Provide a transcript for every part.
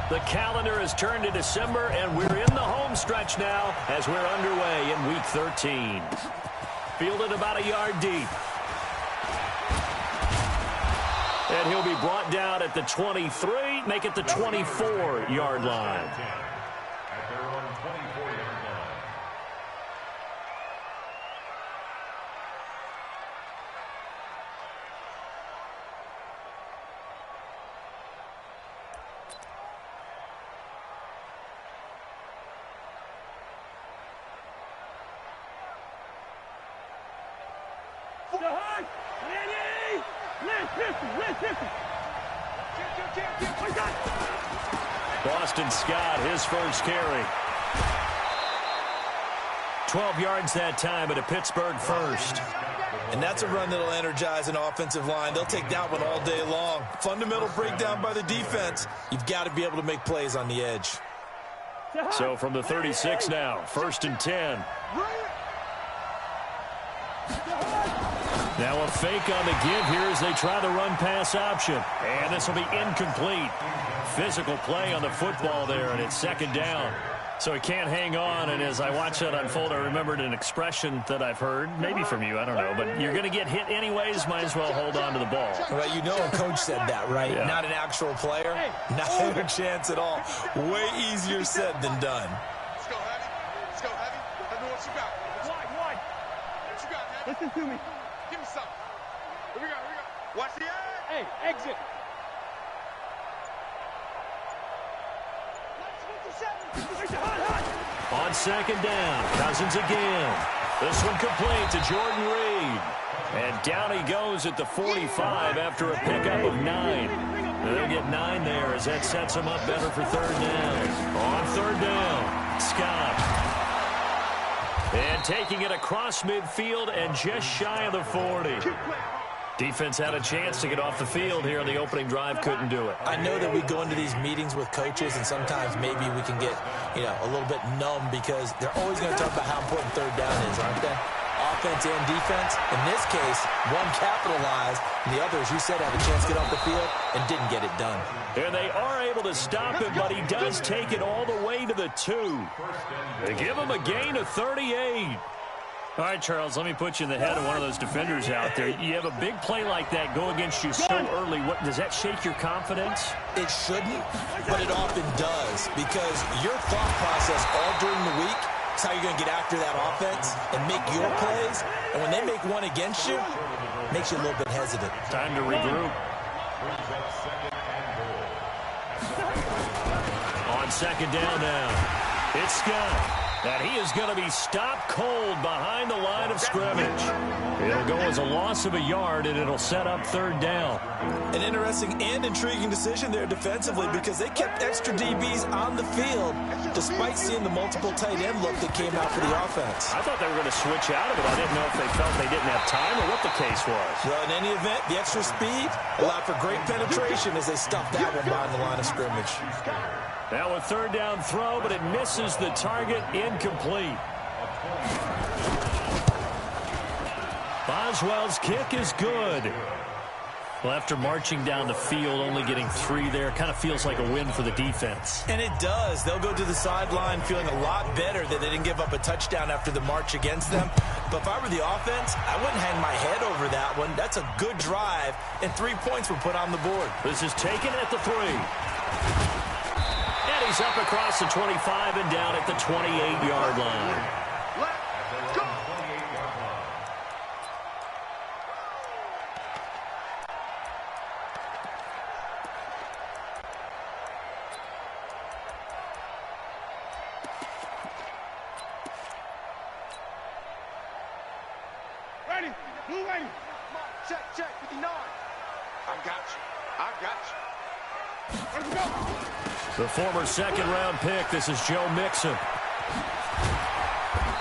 The calendar has turned to December, and we're in the home stretch now as we're underway in Week 13. Fielded about a yard deep. And he'll be brought down at the 23, make it the 24-yard line. Boston Scott, his first carry. 12 yards that time, but a Pittsburgh first. And that's a run that'll energize an offensive line. They'll take that one all day long. Fundamental breakdown by the defense. You've got to be able to make plays on the edge. So from the 36 now, 1st and 10. Now a fake on the give here as they try the run-pass option. And this will be incomplete. Physical play on the football there, and it's 2nd down. So he can't hang on, and as I watch that unfold, I remembered an expression that I've heard, maybe from you, I don't know, but you're going to get hit anyways, might as well hold on to the ball. Well, you know a coach said that, right? Yeah. Not an actual player. Not a chance at all. Way easier said than done. Let's go, Heavy. Let's go, Heavy. Let me what you got. Wide. What you got, Heavy? Listen to me. Give me something. Here we go. Watch the edge. Hey, exit. On 2nd down, Cousins again. This one complete to Jordan Reed. And down he goes at the 45 after a pickup of 9. They'll get 9 there as that sets him up better for 3rd down. On 3rd down, Scott. And taking it across midfield and just shy of the 40. Defense had a chance to get off the field here on the opening drive, couldn't do it. I know that we go into these meetings with coaches, and sometimes maybe we can get, a little bit numb because they're always going to talk about how important 3rd down is, aren't they? Offense and defense. In this case, one capitalized, and the other, as you said, had a chance to get off the field and didn't get it done. And they are able to stop him, but he does take it all the way to the 2. They give him a gain of 38. All right, Charles, let me put you in the head of one of those defenders out there. You have a big play like that go against you so early. Does that shake your confidence? It shouldn't, but it often does because your thought process all during the week is how you're going to get after that offense and make your plays. And when they make one against you, it makes you a little bit hesitant. Time to regroup. On 2nd down now, it's Scott. And he is going to be stopped cold behind the line of scrimmage. It'll go as a loss of a yard, and it'll set up 3rd down. An interesting and intriguing decision there defensively because they kept extra DBs on the field despite seeing the multiple tight end look that came out for the offense. I thought they were going to switch out of it. I didn't know if they felt they didn't have time or what the case was. Well, in any event, the extra speed allowed for great penetration as they stuffed that one behind the line of scrimmage. Now a 3rd down throw, but it misses the target, incomplete. Boswell's kick is good. Well, after marching down the field, only getting 3 there, kind of feels like a win for the defense. And it does. They'll go to the sideline feeling a lot better that they didn't give up a touchdown after the march against them. But if I were the offense, I wouldn't hang my head over that one. That's a good drive, and 3 points were put on the board. This is taken at the 3. And he's up across the 25 and down at the 28-yard line. Let's go. Ready. Move ready. Check, 59. I got you. Let's go. The former 2nd-round pick, this is Joe Mixon.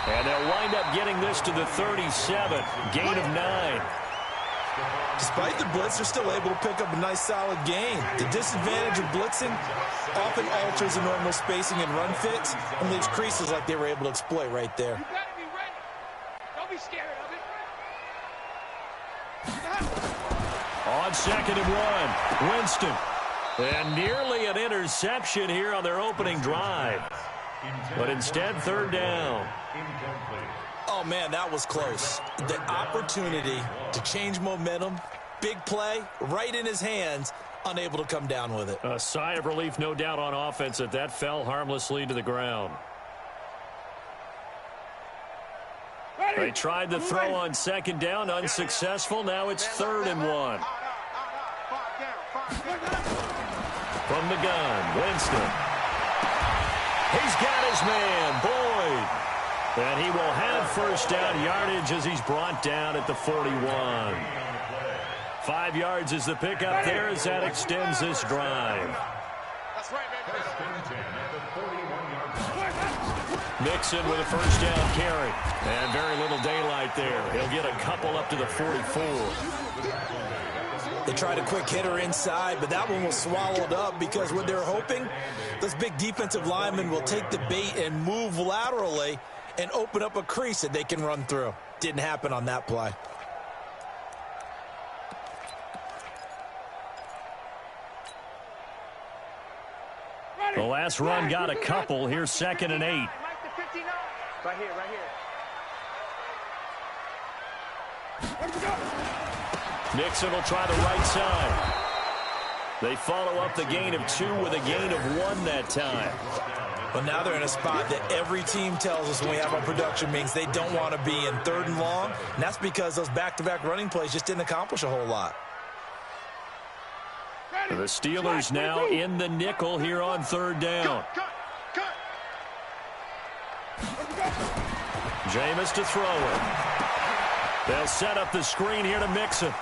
And they'll wind up getting this to the 37, gain of 9. Despite the blitz, they're still able to pick up a nice solid gain. The disadvantage of blitzing often alters the normal spacing and run fits and leaves creases like they were able to exploit right there. You gotta be ready. Don't be scared of it. On 2nd and 1, Winston. And nearly an interception here on their opening drive. But instead, third down. Oh, man, that was close. The opportunity to change momentum, big play, right in his hands, unable to come down with it. A sigh of relief, no doubt, on offense that fell harmlessly to the ground. They tried the throw on second down, unsuccessful. Now it's 3rd and 1. From the gun, Winston. He's got his man, Boyd. And he will have first down yardage as he's brought down at the 41. 5 yards is the pickup there as that extends this drive. That's right, baby. Mixon with a first down carry. And very little daylight there. He'll get a couple up to the 44. They tried a quick hitter inside, but that one was swallowed up because what they're hoping, those big defensive linemen will take the bait and move laterally and open up a crease that they can run through. Didn't happen on that play. The last run got a couple. Here's 2nd and 8. Right here, right here. Nixon will try the right side. They follow up the gain of 2 with a gain of 1 that time. But now they're in a spot that every team tells us when we have our production meetings they don't want to be in 3rd and long. And that's because those back-to-back running plays just didn't accomplish a whole lot. The Steelers now in the nickel here on 3rd down. Jameis to throw it. They'll set up the screen here to Mixon.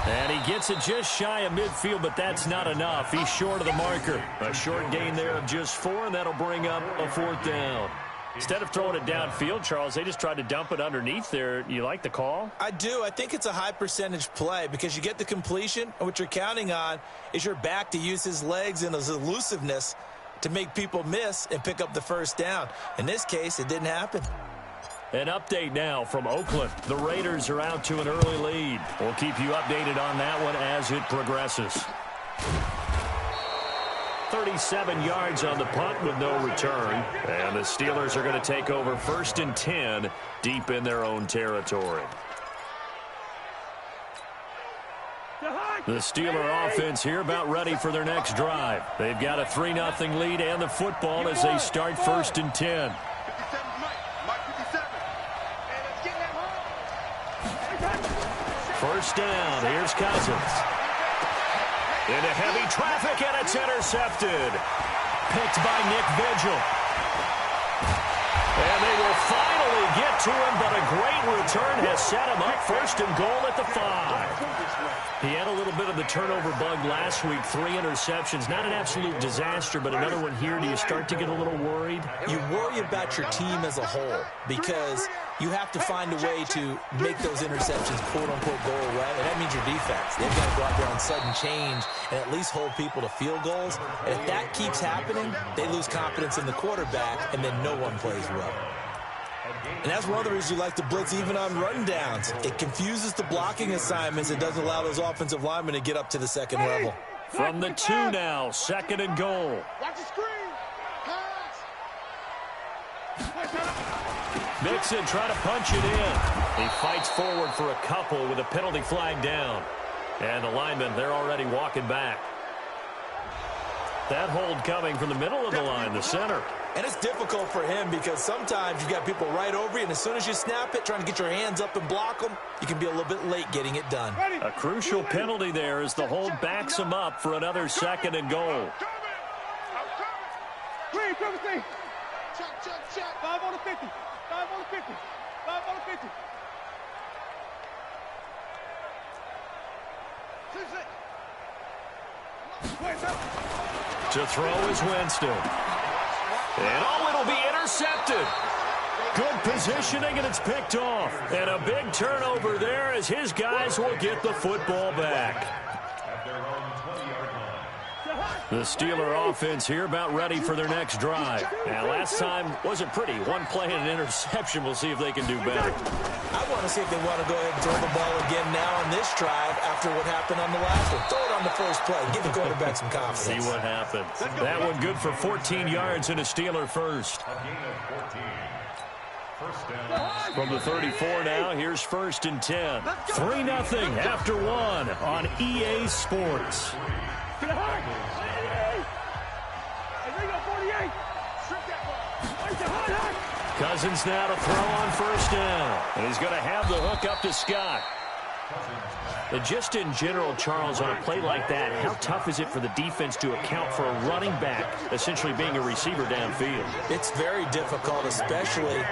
And he gets it just shy of midfield, but that's not enough. He's short of the marker. A short gain there of just 4, and that'll bring up a 4th down. Instead of throwing it downfield, Charles, they just tried to dump it underneath there. You like the call? I do. I think it's a high percentage play because you get the completion, and what you're counting on is your back to use his legs and his elusiveness to make people miss and pick up the first down. In this case, it didn't happen. An update now from Oakland. The Raiders are out to an early lead. We'll keep you updated on that one as it progresses. 37 yards on the punt with no return. And the Steelers are going to take over 1st and 10 deep in their own territory. The Steeler offense here about ready for their next drive. They've got a 3-0 lead and the football as they start 1st and 10. First down, here's Cousins. Into heavy traffic, and it's intercepted. Picked by Nick Vigil. And they will finally get to him, but a great return has set him up 1st and goal at the 5. He had a little bit of the turnover bug last week, 3 interceptions. Not an absolute disaster, but another one here. Do you start to get a little worried? You worry about your team as a whole because you have to find a way to make those interceptions, quote-unquote, go away, and that means your defense. They've got to go out there on sudden change and at least hold people to field goals. And if that keeps happening, they lose confidence in the quarterback, and then no one plays well. And that's one of the reasons you like to blitz even on run downs. It confuses the blocking assignments. It doesn't allow those offensive linemen to get up to the 2nd level. From the 2 now, 2nd and goal. Watch the screen. Pass. Mixon trying to punch it in. He fights forward for a couple with a penalty flag down. And the linemen, they're already walking back. That hold coming from the middle of the line, the center. And it's difficult for him because sometimes you've got people right over you, and as soon as you snap it, trying to get your hands up and block them, you can be a little bit late getting it done. A crucial penalty there as the hold backs him up for another 2nd and goal. Green, double C. Check. 5 on the 50. 5 on the 50. 5 on the 50. To throw is Winston. And it'll be intercepted. Good positioning, and it's picked off. And a big turnover there as his guys will get the football back. The Steeler offense here about ready for their next drive. Now, last time wasn't pretty. 1 play and an interception. We'll see if they can do better. I want to see if they want to go ahead and throw the ball again now on this drive after what happened on the last one. Throw it on on the first play. Give the quarterback some confidence. See what happens. That one good for 14 yards and a Steeler first. From the 34 now, here's 1st and 10. 3-0 after one on EA Sports. Cousins now to throw on 1st down. And he's going to have the hook up to Scott. And just in general, Charles, on a play like that, how tough is it for the defense to account for a running back essentially being a receiver downfield? It's very difficult, especially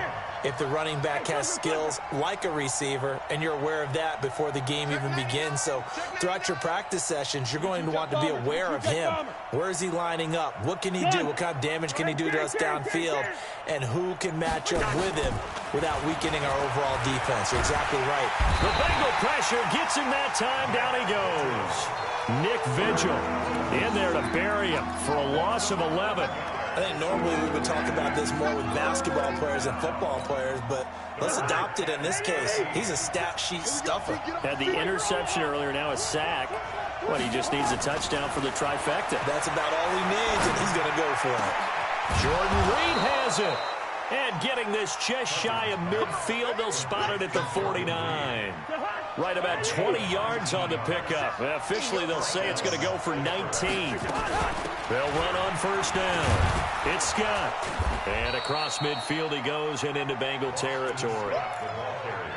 if the running back has skills like a receiver, and you're aware of that before the game even begins. So throughout your practice sessions, you're going to want to be aware of him. Where is he lining up? What can he do? What kind of damage can he do to us downfield? And who can match up with him without weakening our overall defense? You're exactly right. The Bengal pressure gets him that time. Down he goes. Nick Vigil in there to bury him for a loss of 11. I think normally we would talk about this more with basketball players and football players, but let's adopt it in this case. He's a stat sheet stuffer. Had the interception earlier, now a sack. What, he just needs a touchdown for the trifecta. That's about all he needs, and he's going to go for it. Jordan Reed has it. And getting this just shy of midfield, they'll spot it at the 49. Right about 20 yards on the pickup. Officially, they'll say it's going to go for 19. They'll run on 1st down. It's Scott. And across midfield he goes and into Bengal territory.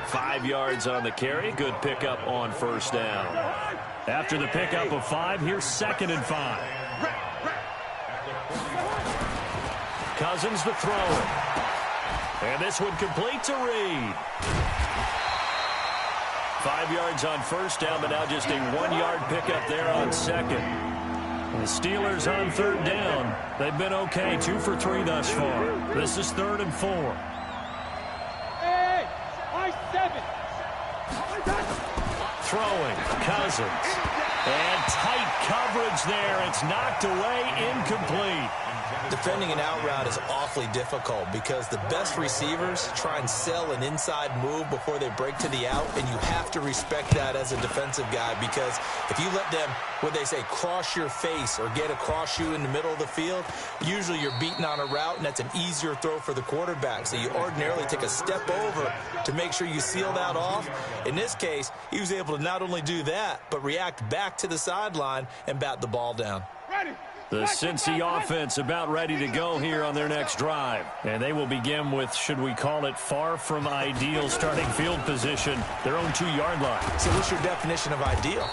5 yards on the carry. Good pickup on 1st down. After the pickup of 5, here's 2nd and 5. Cousins the thrower. And this one complete to Reed. 5 yards on 1st down, but now just a 1-yard pickup there on 2nd. The Steelers on 3rd down. They've been okay, 2 for 3 thus far. This is 3rd and 4. Hey, 7. Throwing, Cousins. And tight coverage there. It's knocked away, incomplete. Defending an out route is awfully difficult because the best receivers try and sell an inside move before they break to the out, and you have to respect that as a defensive guy, because if you let them, what they say, cross your face or get across you in the middle of the field, usually you're beaten on a route, and that's an easier throw for the quarterback. So you ordinarily take a step over to make sure you seal that off. In this case, he was able to not only do that, but react back to the sideline and bat the ball down. Ready. The Cincy offense about ready to go here on their next drive. And they will begin with, should we call it, far from ideal starting field position, their own 2-yard line. So what's your definition of ideal?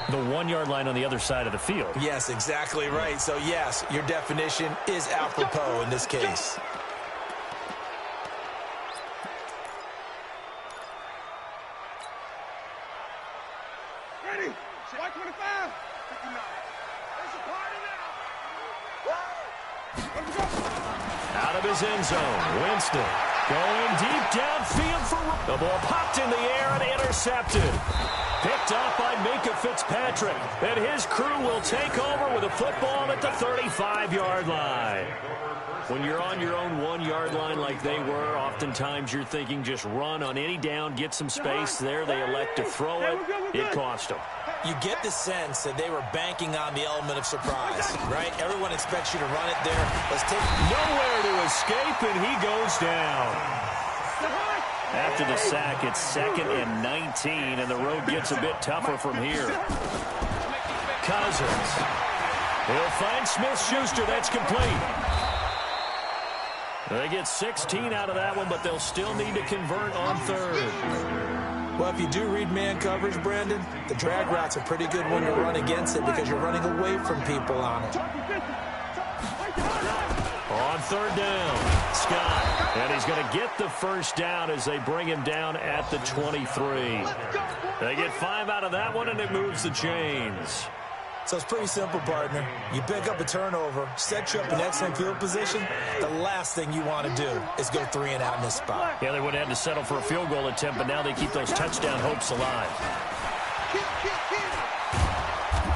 The 1-yard line on the other side of the field. Yes, exactly right. So, yes, your definition is apropos in this case. Ready. White 25. 59. Out of his end zone, Winston going deep downfield for the ball popped in the air and intercepted. Picked up by Minka Fitzpatrick, and his crew will take over with a football at the 35-yard line. When you're on your own 1-yard line like they were, oftentimes you're thinking just run on any down, get some space. There they elect to throw it. It cost them. You get the sense that they were banking on the element of surprise, right? Everyone expects you to run it there. Let's take nowhere to escape, and he goes down. After the sack, it's 2nd and 19, and the road gets a bit tougher from here. Cousins. He'll find Smith-Schuster. That's complete. They get 16 out of that one, but they'll still need to convert on 3rd. Well, if you do read man coverage, Brandon, the drag route's a pretty good one to run against it because you're running away from people on it. On 3rd down, Scott. And he's going to get the 1st down as they bring him down at the 23. They get 5 out of that one, and it moves the chains. So it's pretty simple, partner. You pick up a turnover, set you up in excellent field position. The last thing you want to do is go 3 and out in this spot. Yeah, they would have had to settle for a field goal attempt, but now they keep those touchdown hopes alive.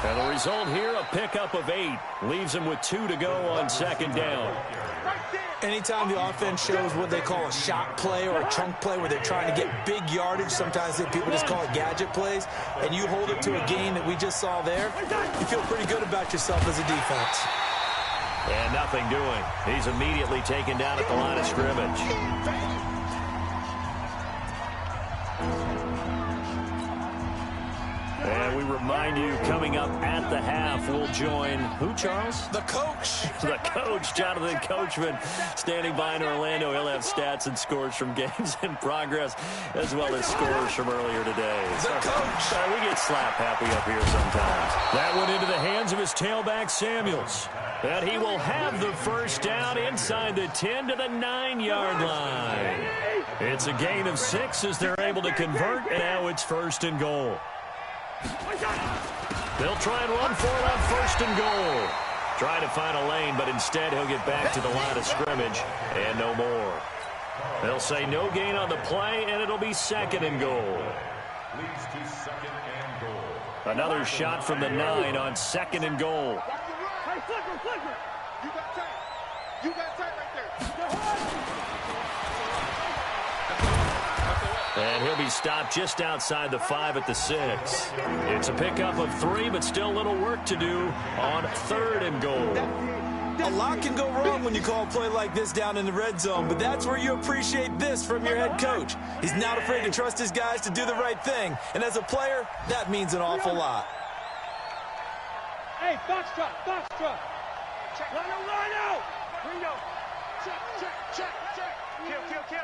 And the result here, a pickup of 8. Leaves them with 2 to go on 2nd down. Anytime the offense shows what they call a shot play or a chunk play where they're trying to get big yardage, sometimes people just call it gadget plays, and you hold it to a gain that we just saw there, you feel pretty good about yourself as a defense. And nothing doing. He's immediately taken down at the line of scrimmage. And we remind you, coming up at the half, we'll join who, Charles? The coach. The coach, Jonathan Coachman, standing by in Orlando. He'll have stats and scores from games in progress, as well as scores from earlier today. The coach. We get slap happy up here sometimes. That went into the hands of his tailback, Samuels. And he will have the first down inside the 10 to the 9-yard line. It's a gain of 6 as they're able to convert, and now it's 1st and goal. They'll try and run for it on 1st and goal. Trying to find a lane, but instead he'll get back to the line of scrimmage and no more. They'll say no gain on the play, and it'll be 2nd and goal. Another shot from the 9 on 2nd and goal. Hey, flicker. You got tight. You got tight right there. And he'll be stopped just outside the 5 at the 6. It's a pickup of 3, but still a little work to do on 3rd and goal. A lot can go wrong when you call a play like this down in the red zone, but that's where you appreciate this from your head coach. He's not afraid to trust his guys to do the right thing, and as a player, that means an awful lot. Hey, box truck. Line out. Ringo. Check. Kill.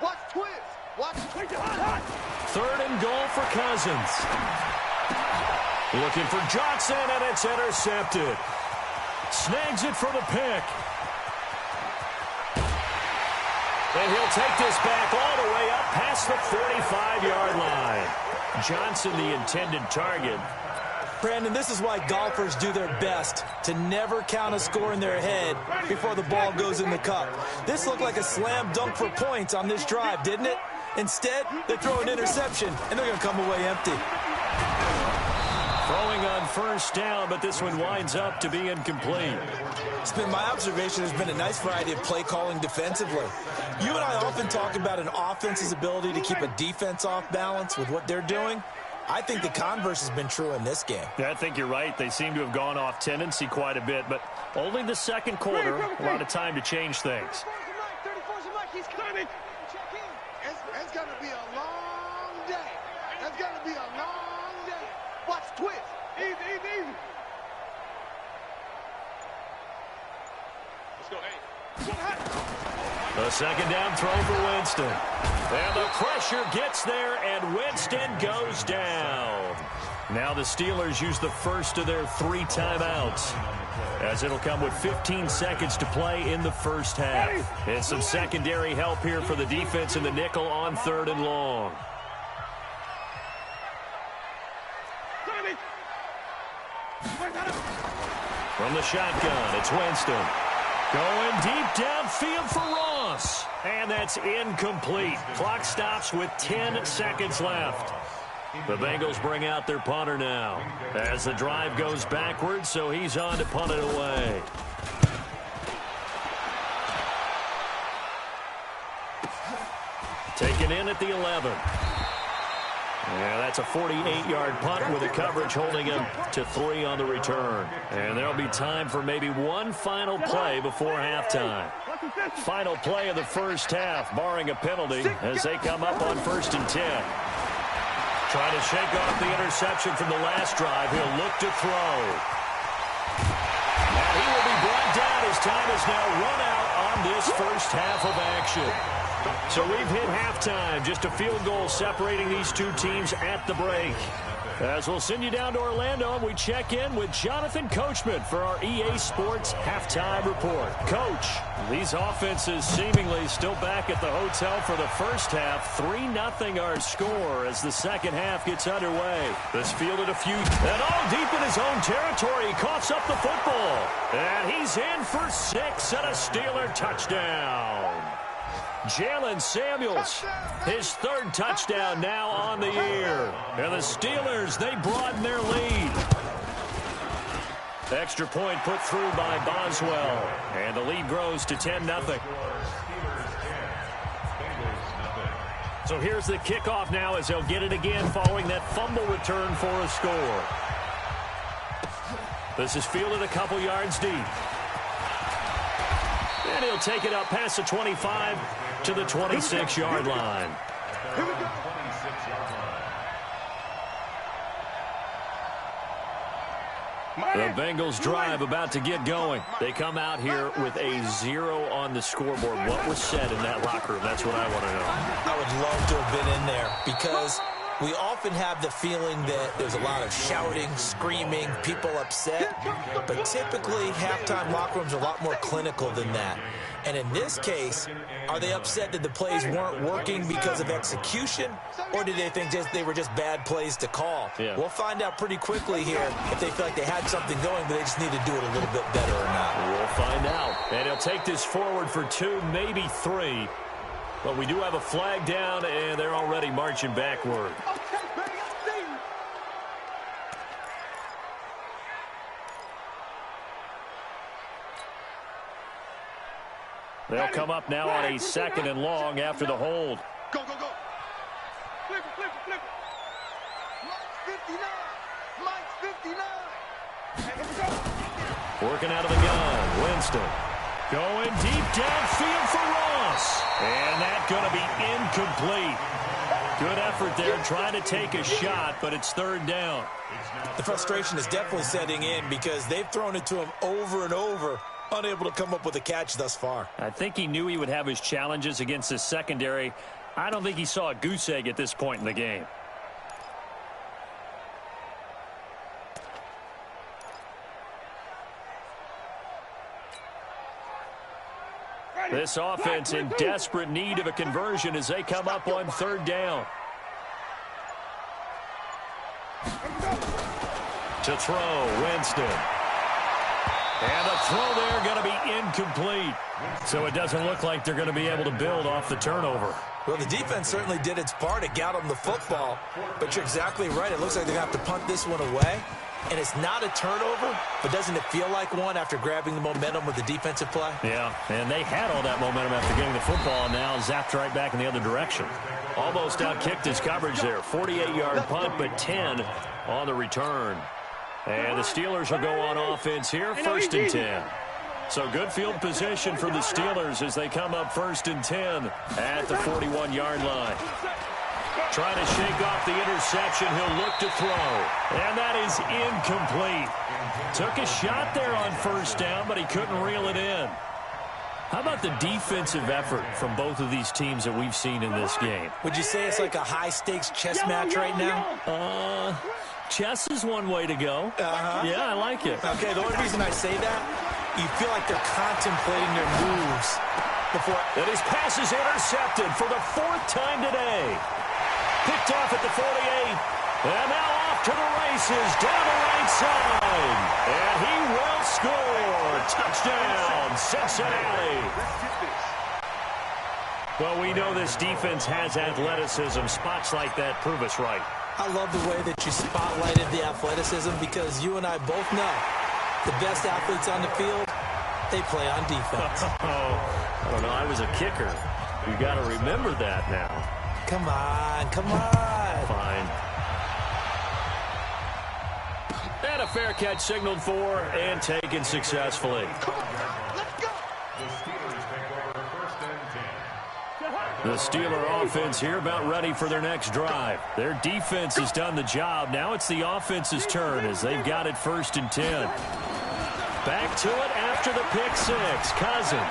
Watch twist. Hot. 3rd and goal for Cousins. Looking for Johnson, and it's intercepted. Snags it for the pick. And he'll take this back all the way up past the 45-yard line. Johnson, the intended target. Brandon, this is why golfers do their best to never count a score in their head before the ball goes in the cup. This looked like a slam dunk for points on this drive, didn't it? Instead, they throw an interception, and they're going to come away empty. Throwing on 1st down, but this one winds up to be incomplete. It's been my observation there's been a nice variety of play calling defensively. You and I often talk about an offense's ability to keep a defense off balance with what they're doing. I think the converse has been true in this game. Yeah, I think you're right. They seem to have gone off tendency quite a bit, but only the 2nd quarter, a lot of time to change things. 34's a mic. He's coming. Check in. It's going to be a long day. It's going to be a long day. Watch twist. Easy. Let's go, hey. A 2nd down throw for Winston. And the pressure gets there, and Winston goes down. Now the Steelers use the first of their 3 timeouts, as it'll come with 15 seconds to play in the 1st half. And some secondary help here for the defense in the nickel on 3rd and long. From the shotgun, it's Winston. Going deep downfield for Ross. And that's incomplete. Clock stops with 10 seconds left. The Bengals bring out their punter now, as the drive goes backwards, so he's on to punt it away. Taken in at the 11. Yeah, that's a 48-yard punt with the coverage holding him to 3 on the return. And there'll be time for maybe one final play before halftime. Final play of the 1st half, barring a penalty, as they come up on 1st and 10. Trying to shake off the interception from the last drive. He'll look to throw. And he will be brought down as time is now run out on this 1st half of action. So we've hit halftime. Just a field goal separating these two teams at the break. As we'll send you down to Orlando, and we check in with Jonathan Coachman for our EA Sports Halftime Report. Coach, these offenses seemingly still back at the hotel for the 1st half. 3-0 our score as the 2nd half gets underway. This fielded a few, and all deep in his own territory. He coughs up the football. And he's in for 6 and a Steeler touchdown. Jalen Samuels, his 3rd touchdown now on the year. And the Steelers, they broaden their lead. Extra point put through by Boswell. And the lead grows to 10-0. So here's the kickoff now as they'll get it again following that fumble return for a score. This is fielded a couple yards deep. And he'll take it up past the 25 to the 26-yard line. Here we go. The Bengals drive about to get going. They come out here with a 0 on the scoreboard. What was said in that locker room? That's what I want to know. I would love to have been in there because we often have the feeling that there's a lot of shouting, screaming, people upset. But typically, halftime locker rooms are a lot more clinical than that. And in this case, are they upset that the plays weren't working because of execution? Or do they think they were just bad plays to call? Yeah. We'll find out pretty quickly here if they feel like they had something going, but they just need to do it a little bit better or not. We'll find out. And he'll take this forward for 2, maybe 3. But we do have a flag down, and they're already marching backward. They'll come up now on a 2nd and long after the hold. Go, go, go. Flip it, flip it, flip it. Mike's 59. Mike's 59. Working out of the gun. Winston. Going deep downfield for Ross. And that's going to be incomplete. Good effort there trying to take a shot, but it's 3rd down. The frustration is definitely setting in because they've thrown it to him over and over, unable to come up with a catch thus far. I think he knew he would have his challenges against his secondary. I don't think he saw a goose egg at this point in the game. This offense in desperate need of a conversion as they come up on 3rd down. To throw, Winston. And the throw there going to be incomplete. So it doesn't look like they're going to be able to build off the turnover. Well, the defense certainly did its part to get them the football. But you're exactly right. It looks like they're going to have to punt this one away. And it's not a turnover, but doesn't it feel like one after grabbing the momentum with the defensive play? Yeah, and they had all that momentum after getting the football, and now zapped right back in the other direction. Almost outkicked his coverage there. 48-yard punt, but 10 on the return. And the Steelers will go on offense here, 1st and 10. So good field position for the Steelers as they come up 1st and 10 at the 41-yard line. Trying to shake off the interception. He'll look to throw. And that is incomplete. Took a shot there on 1st down, but he couldn't reel it in. How about the defensive effort from both of these teams that we've seen in this game? Would you say it's like a high-stakes chess match right now? Chess is one way to go. Yeah, I like it. Okay, the only reason I say that, you feel like they're contemplating their moves before. And his pass is intercepted for the 4th time today. Picked off at the 48. And now off to the races down the right side. And he will score. Touchdown, Cincinnati. Well, we know this defense has athleticism. Spots like that prove us right. I love the way that you spotlighted the athleticism because you and I both know the best athletes on the field, they play on defense. I don't know. I was a kicker. You got to remember that now. Come on, come on. Fine. And a fair catch signaled for and taken successfully. The Steeler offense here about ready for their next drive. Their defense has done the job. Now it's the offense's turn as they've got it 1st and 10. Back to it after the pick 6. Cousin.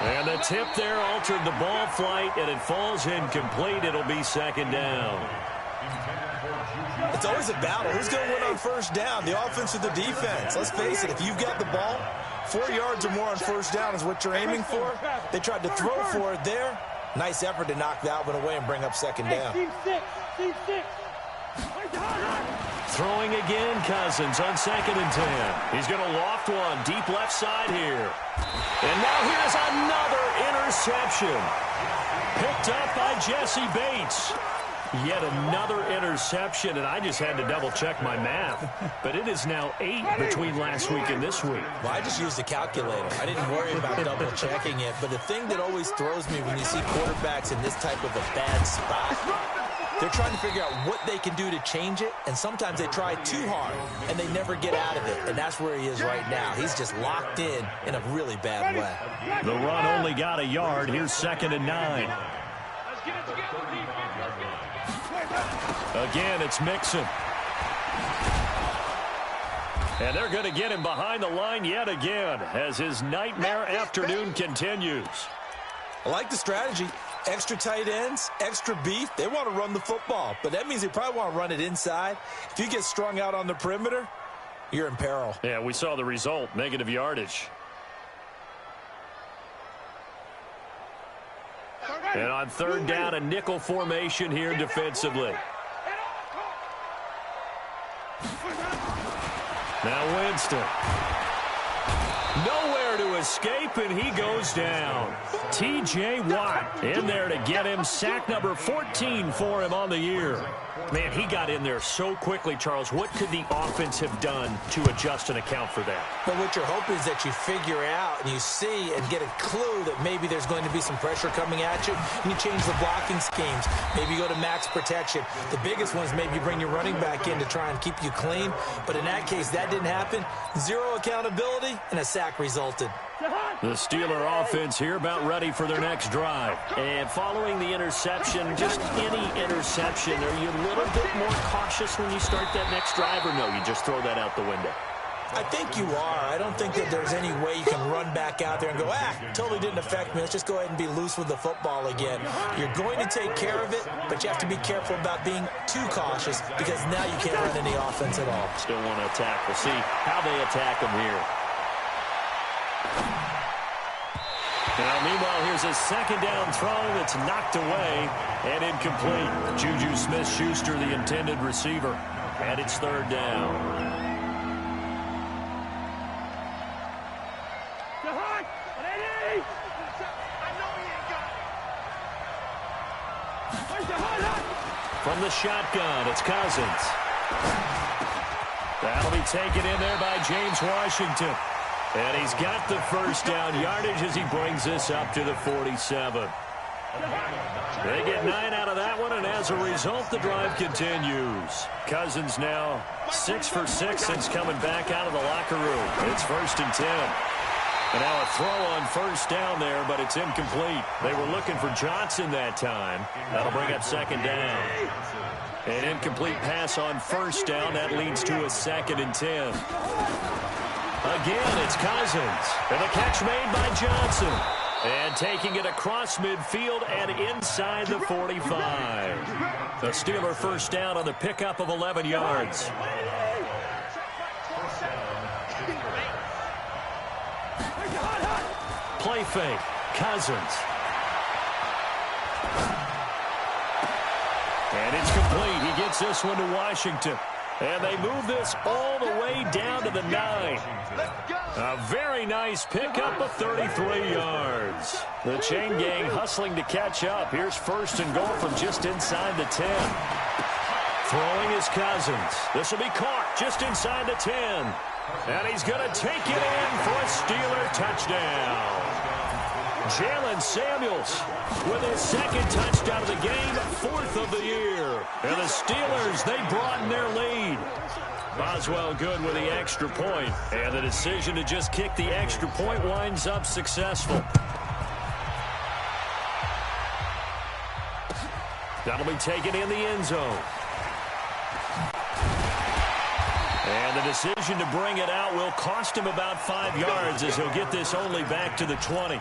And the tip there altered the ball flight, and it falls incomplete. It'll be 2nd down. It's always a battle. Who's going to win on 1st down, the offense or the defense? Let's face it, if you've got the ball, 4 yards or more on 1st down is what you're aiming for. They tried to throw for it there. Nice effort to knock that one away and bring up 2nd down. Team 6. Throwing again, Cousins on 2nd and 10. He's going to loft one deep left side here. And now here's another interception. Picked up by Jesse Bates. Yet another interception, and I just had to double-check my math. But it is now 8 between last week and this week. Well, I just used a calculator. I didn't worry about double-checking it. But the thing that always throws me when you see quarterbacks in this type of a bad spot, they're trying to figure out what they can do to change it, and sometimes they try too hard, and they never get out of it. And that's where he is right now. He's just locked in a really bad way. The run only got a yard. Here's 2nd and 9. Again, it's Mixon. And they're going to get him behind the line yet again as his nightmare afternoon continues. I like the strategy. Extra tight ends, extra beef. They want to run the football, but that means they probably want to run it inside. If you get strung out on the perimeter, you're in peril. Yeah, we saw the result, negative yardage. And on 3rd down, a nickel formation here defensively. Now Winston. Nowhere to escape, and he goes down. T.J. Watt in there to get him. Sack number 14 for him on the year. Man, he got in there so quickly, Charles. What could the offense have done to adjust and account for that? But what you're hoping is that you figure out and you see and get a clue that maybe there's going to be some pressure coming at you, and you change the blocking schemes. Maybe you go to max protection. The biggest one is maybe you bring your running back in to try and keep you clean. But in that case, that didn't happen. Zero accountability, and a sack resulted. The Steeler offense here about ready for their next drive. And following the interception, just any interception, are you a little bit more cautious when you start that next drive, or no, you just throw that out the window? I think you are. I don't think that there's any way you can run back out there and go, totally didn't affect me. Let's just go ahead and be loose with the football again. You're going to take care of it, but you have to be careful about being too cautious because now you can't run any offense at all. Still want to attack. We'll see how they attack them here. Now, meanwhile, here's a 2nd down throw that's knocked away and incomplete. Juju Smith-Schuster, the intended receiver, and it's 3rd down. From the shotgun, it's Cousins. That'll be taken in there by James Washington. And he's got the 1st down yardage as he brings this up to the 47. They get 9 out of that one, and as a result, the drive continues. Cousins now 6 for 6 since coming back out of the locker room. It's 1st and 10. And now a throw on 1st down there, but it's incomplete. They were looking for Johnson that time. That'll bring up 2nd down. An incomplete pass on 1st down. That leads to a 2nd and 10. Again, it's Cousins. And the catch made by Johnson. And taking it across midfield and inside the 45. The Steeler 1st down on the pickup of 11 yards. Play fake. Cousins. And it's complete. He gets this one to Washington. And they move this all the way down to the 9. A very nice pickup of 33 yards. The chain gang hustling to catch up. Here's 1st and goal from just inside the 10. Throwing is Cousins. This will be caught just inside the 10. And he's going to take it in for a Steeler touchdown. Jalen Samuels with his 2nd touchdown of the game, 4th of the year. And the Steelers, they broaden their lead. Boswell good with the extra point. And the decision to just kick the extra point winds up successful. That'll be taken in the end zone. And the decision to bring it out will cost him about 5 yards as he'll get this only back to the 20.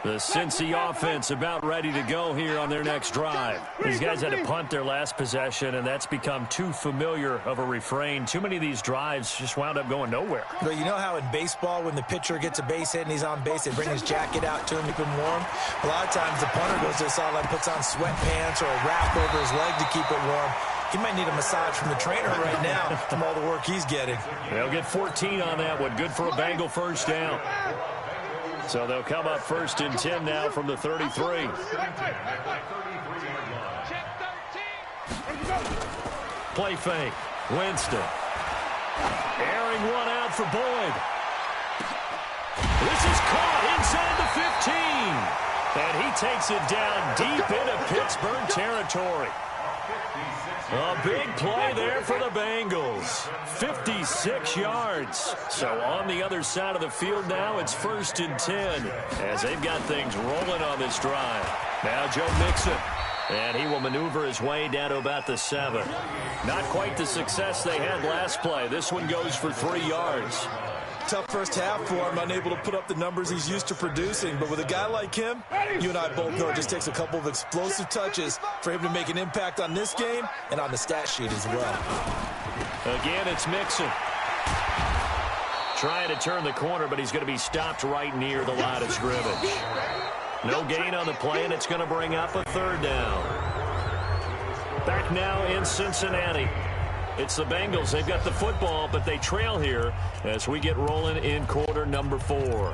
The Cincy offense about ready to go here on their next drive. These guys had to punt their last possession, and that's become too familiar of a refrain. Too many of these drives just wound up going nowhere. But you know how in baseball, when the pitcher gets a base hit and he's on base, they bring his jacket out to him to keep him warm? A lot of times the punter goes to the sideline, puts on sweatpants or a wrap over his leg to keep it warm. He might need a massage from the trainer right now from all the work he's getting. They'll get 14 on that one. Good for a Bengal first down. So they'll come up 1st and 10 now from the 33. Play fake. Winston. Airing one out for Boyd. This is caught inside the 15. And he takes it down deep into Pittsburgh territory. A big play there for the Bengals. 56 yards. So on the other side of the field now, it's 1st and 10 as they've got things rolling on this drive. Now Joe Mixon. And he will maneuver his way down to about the 7. Not quite the success they had last play. This one goes for 3 yards. Tough first half for him, unable to put up the numbers he's used to producing. But with a guy like him, you and I both know it just takes a couple of explosive touches for him to make an impact on this game and on the stat sheet as well. Again, it's Mixon. Trying to turn the corner, but he's going to be stopped right near the line of scrimmage. No gain on the play, and it's going to bring up a 3rd down. Back now in Cincinnati. It's the Bengals. They've got the football, but they trail here as we get rolling in quarter number 4.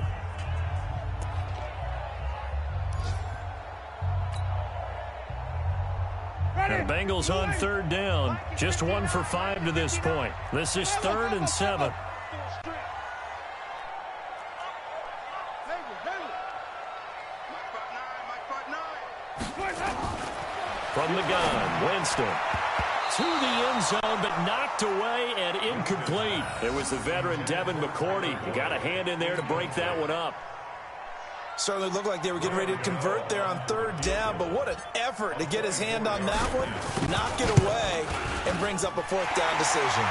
The Bengals on 3rd down. Just 1 for 5 to this point. This is 3rd and 7. From the gun, Winston. To the end zone, but knocked away and incomplete. It was the veteran Devin McCourty. He got a hand in there to break that one up. Certainly looked like they were getting ready to convert there on 3rd down, but what an effort to get his hand on that one, knock it away, and brings up a 4th down decision.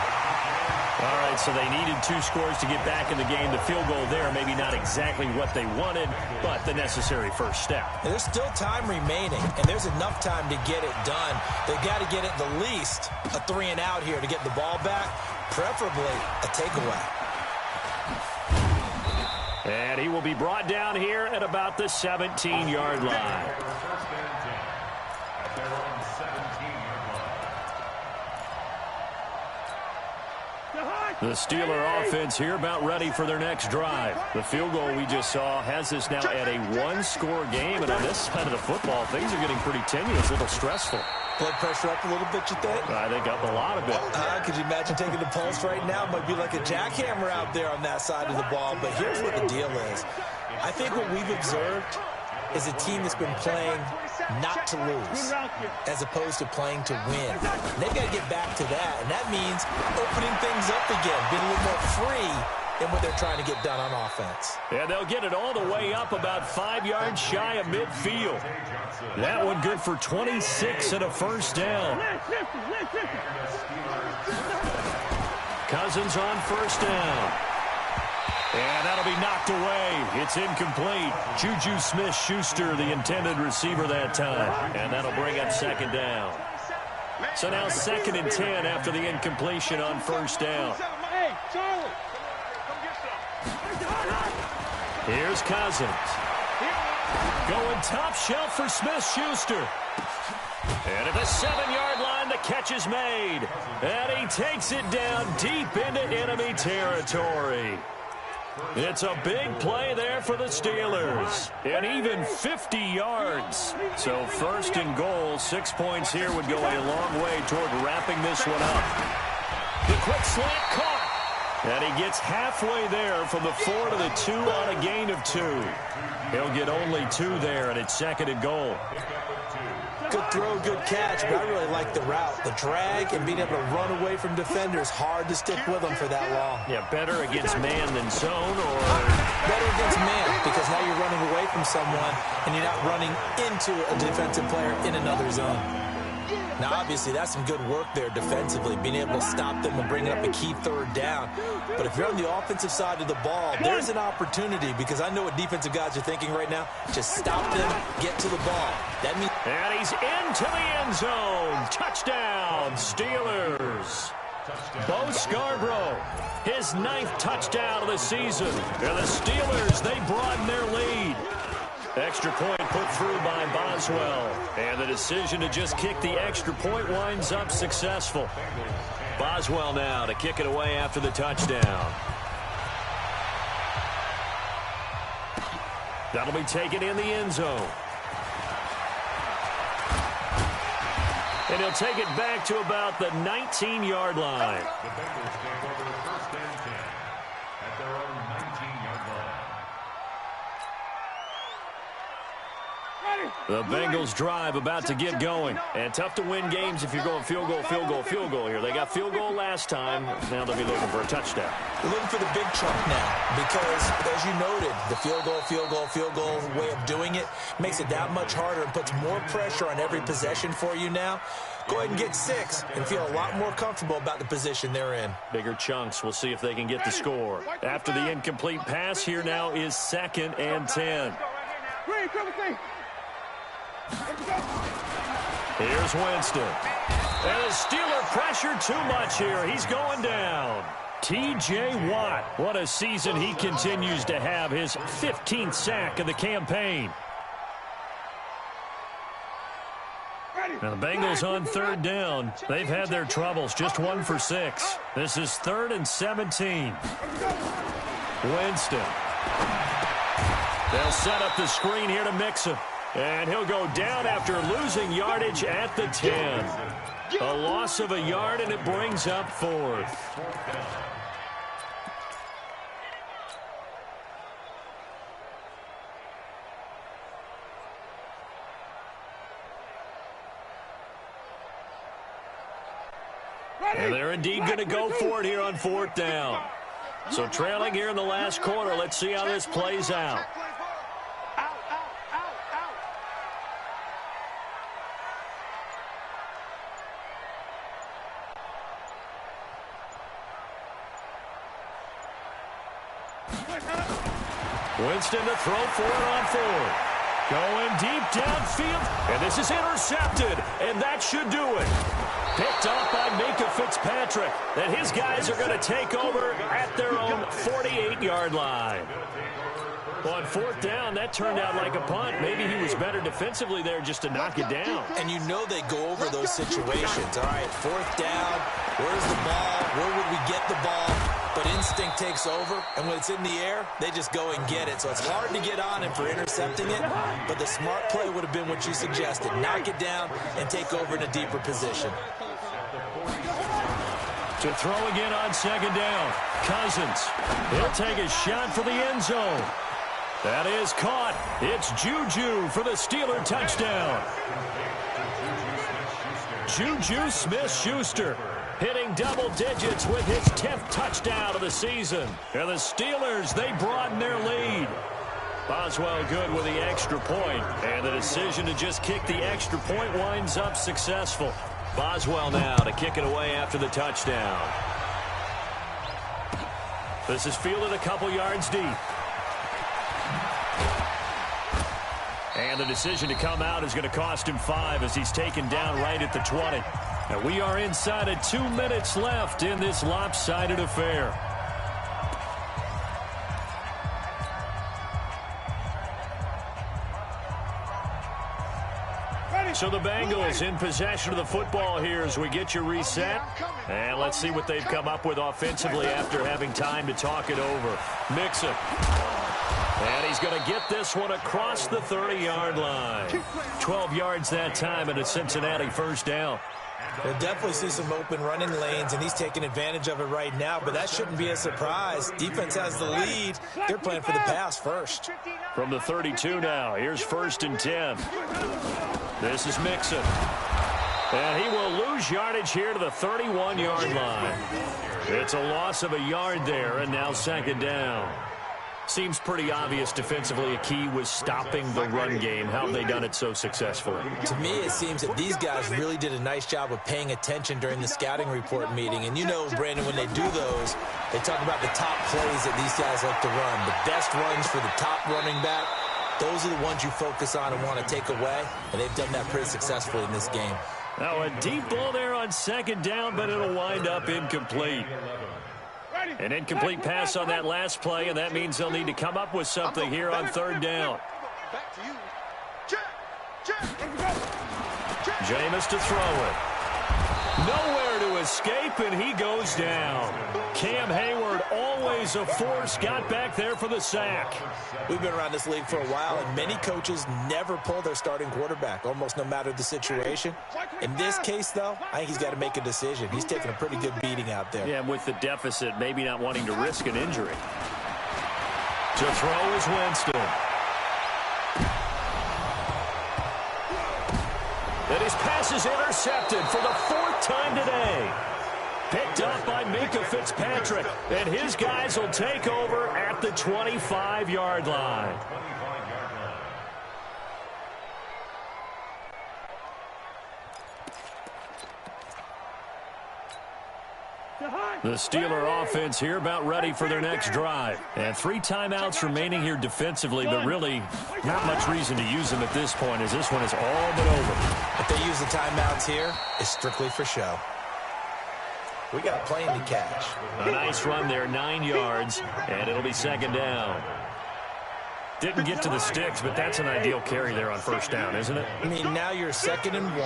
All right, so they needed 2 scores to get back in the game. The field goal there, maybe not exactly what they wanted, but the necessary first step. And there's still time remaining, and there's enough time to get it done. They've got to get at the least a 3 and out here to get the ball back, preferably a takeaway. And he will be brought down here at about the 17-yard line. The Steeler offense here about ready for their next drive. The field goal we just saw has this now at a 1-score game, and on this side of the football, things are getting pretty tenuous, a little stressful. Blood pressure up a little bit, you think? I think up a lot of it. Could you imagine taking the pulse right now? It might be like a jackhammer out there on that side of the ball, but here's what the deal is. I think what we've observed is a team that's been playing not to lose as opposed to playing to win. And they've got to get back to that, and that means opening things up again, being a little more free in what they're trying to get done on offense. And they'll get it all the way up about 5 yards shy of midfield. That one good for 26 and a 1st down. Cousins on 1st down. And that'll be knocked away. It's incomplete. Juju Smith-Schuster, the intended receiver that time. And that'll bring up 2nd down. So now 2nd and 10 after the incompletion on 1st down. Here's Cousins. Going top shelf for Smith-Schuster. And at the 7-yard line, the catch is made. And he takes it down deep into enemy territory. It's a big play there for the Steelers. And even 50 yards. So 1st and goal, 6 points here would go a long way toward wrapping this one up. The quick slant caught. And he gets halfway there from the 4 to the 2 on a gain of 2. He'll get only 2 there, and it's 2nd and goal. Good throw, good catch, but I really like the route. The drag and being able to run away from defenders, hard to stick with them for that long. Yeah, better against man than zone, or? Better against man, because now you're running away from someone, and you're not running into a defensive player in another zone. Now, obviously, that's some good work there defensively, being able to stop them and bring up a key 3rd down. But if you're on the offensive side of the ball, there's an opportunity, because I know what defensive guys are thinking right now. Just stop them, get to the ball. That means. And he's into the end zone. Touchdown, Steelers. Bo Scarborough, his 9th touchdown of the season. And the Steelers, they broaden their lead. Extra point put through by Boswell. And the decision to just kick the extra point winds up successful. Boswell now to kick it away after the touchdown. That'll be taken in the end zone. And he'll take it back to about the 19-yard line. The Bengals take over first and 10 at their own 19-yard line. The Bengals drive about to get going. And tough to win games if you're going field goal, field goal, field goal here. They got field goal last time. Now they'll be looking for a touchdown. We're looking for the big chunk now because, as you noted, the field goal way of doing it makes it that much harder and puts more pressure on every possession for you now. Go ahead and get 6 and feel a lot more comfortable about the position they're in. Bigger chunks. We'll see if they can get the score. After the incomplete pass, here now is 2nd and 10. Here's Winston. And the Steeler pressure too much here. He's going down. T.J. Watt. What a season he continues to have. His 15th sack of the campaign. Now the Bengals on 3rd down. They've had their troubles. Just 1 for 6. This is 3rd and 17. Winston. They'll set up the screen here to Mixon. And he'll go down after losing yardage at the 10. A loss of a yard, and it brings up 4th. And they're indeed going to go for it here on 4th down. So trailing here in the last quarter. Let's see how this plays out. Winston to throw for it on 4th. Going deep downfield, and this is intercepted, and that should do it. Picked off by Minka Fitzpatrick, and his guys are going to take over at their own 48-yard line. On 4th down, that turned out like a punt. Maybe he was better defensively there just to knock it down. And you know they go over those situations. All right, 4th down, where's the ball? Where would we get the ball? But instinct takes over, and when it's in the air, they just go and get it. So it's hard to get on him for intercepting it, but the smart play would have been what you suggested. Knock it down and take over in a deeper position. To throw again on 2nd down. Cousins. He'll take a shot for the end zone. That is caught. It's Juju for the Steeler touchdown. Juju Smith-Schuster hitting double digits with his 10th touchdown of the season. And the Steelers, they broaden their lead. Boswell good with the extra point. And the decision to just kick the extra point winds up successful. Boswell now to kick it away after the touchdown. This is fielded a couple yards deep. And the decision to come out is going to cost him 5 as he's taken down right at the 20. And we are inside of 2 minutes left in this lopsided affair. So the Bengals in possession of the football here as we get you reset. And let's see what they've come up with offensively after having time to talk it over. Mixon. And he's going to get this one across the 30-yard line. 12 yards that time and a Cincinnati first down. We'll definitely see some open running lanes, and he's taking advantage of it right now, but that shouldn't be a surprise. Defense has the lead. They're playing for the pass first. From the 32 now, here's 1st and 10. This is Mixon. And he will lose yardage here to the 31-yard line. It's a loss of a yard there, and now 2nd down. Seems pretty obvious defensively a key was stopping the run game. How have they done it so successfully? To me, it seems that these guys really did a nice job of paying attention during the scouting report meeting. And you know, Brandon, when they do those, they talk about the top plays that these guys like to run. The best runs for the top running back, those are the ones you focus on and want to take away. And they've done that pretty successfully in this game. Now a deep ball there on 2nd down, but it'll wind up incomplete. An incomplete pass on that last play, and that means they'll need to come up with something here on 3rd down. Back to you. Jameis to throw it. Nowhere to escape, and he goes down. Cam Hayward, always a force, got back there for the sack. We've been around this league for a while, and many coaches never pull their starting quarterback, almost no matter the situation. In this case, though, I think he's got to make a decision. He's taking a pretty good beating out there. Yeah, and with the deficit, maybe not wanting to risk an injury. To throw is Winston. And his pass is intercepted for the 4th time today. Picked up by Minkah Fitzpatrick. And his guys will take over at the 25-yard line. The Steeler offense here about ready for their next drive. And 3 timeouts remaining here defensively, but really not much reason to use them at this point as this one is all but over. If they use the timeouts here, it's strictly for show. We got a plane to catch. A nice run there, 9 yards, and it'll be 2nd down. Didn't get to the sticks, but that's an ideal carry there on 1st down, isn't it? I mean, now you're 2nd and 1.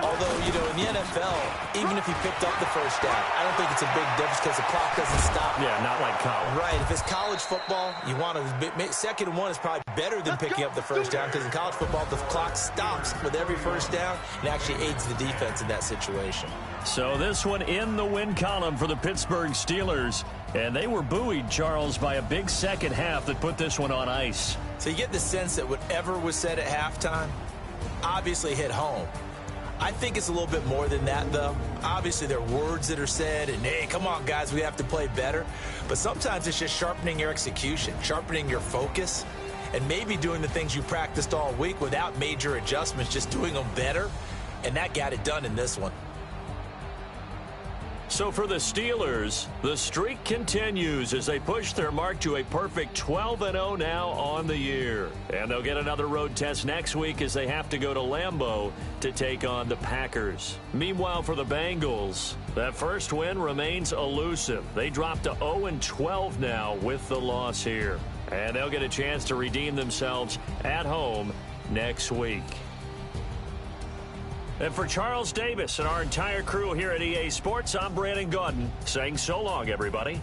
Although, you know, in the NFL, even if you picked up the 1st down, I don't think it's a big difference because the clock doesn't stop. Yeah, not like college. Right. If it's college football, you want to 2nd and 1 is probably better than picking up the 1st down because in college football, the clock stops with every 1st down and actually aids the defense in that situation. So this one in the win column for the Pittsburgh Steelers. And they were buoyed, Charles, by a big 2nd half that put this one on ice. So you get the sense that whatever was said at halftime obviously hit home. I think it's a little bit more than that, though. Obviously, there are words that are said, and, hey, come on, guys, we have to play better. But sometimes it's just sharpening your execution, sharpening your focus, and maybe doing the things you practiced all week without major adjustments, just doing them better. And that got it done in this one. So for the Steelers, the streak continues as they push their mark to a perfect 12-0 now on the year. And they'll get another road test next week as they have to go to Lambeau to take on the Packers. Meanwhile, for the Bengals, that first win remains elusive. They drop to 0-12 now with the loss here. And they'll get a chance to redeem themselves at home next week. And for Charles Davis and our entire crew here at EA Sports, I'm Brandon Gaudin saying so long, everybody.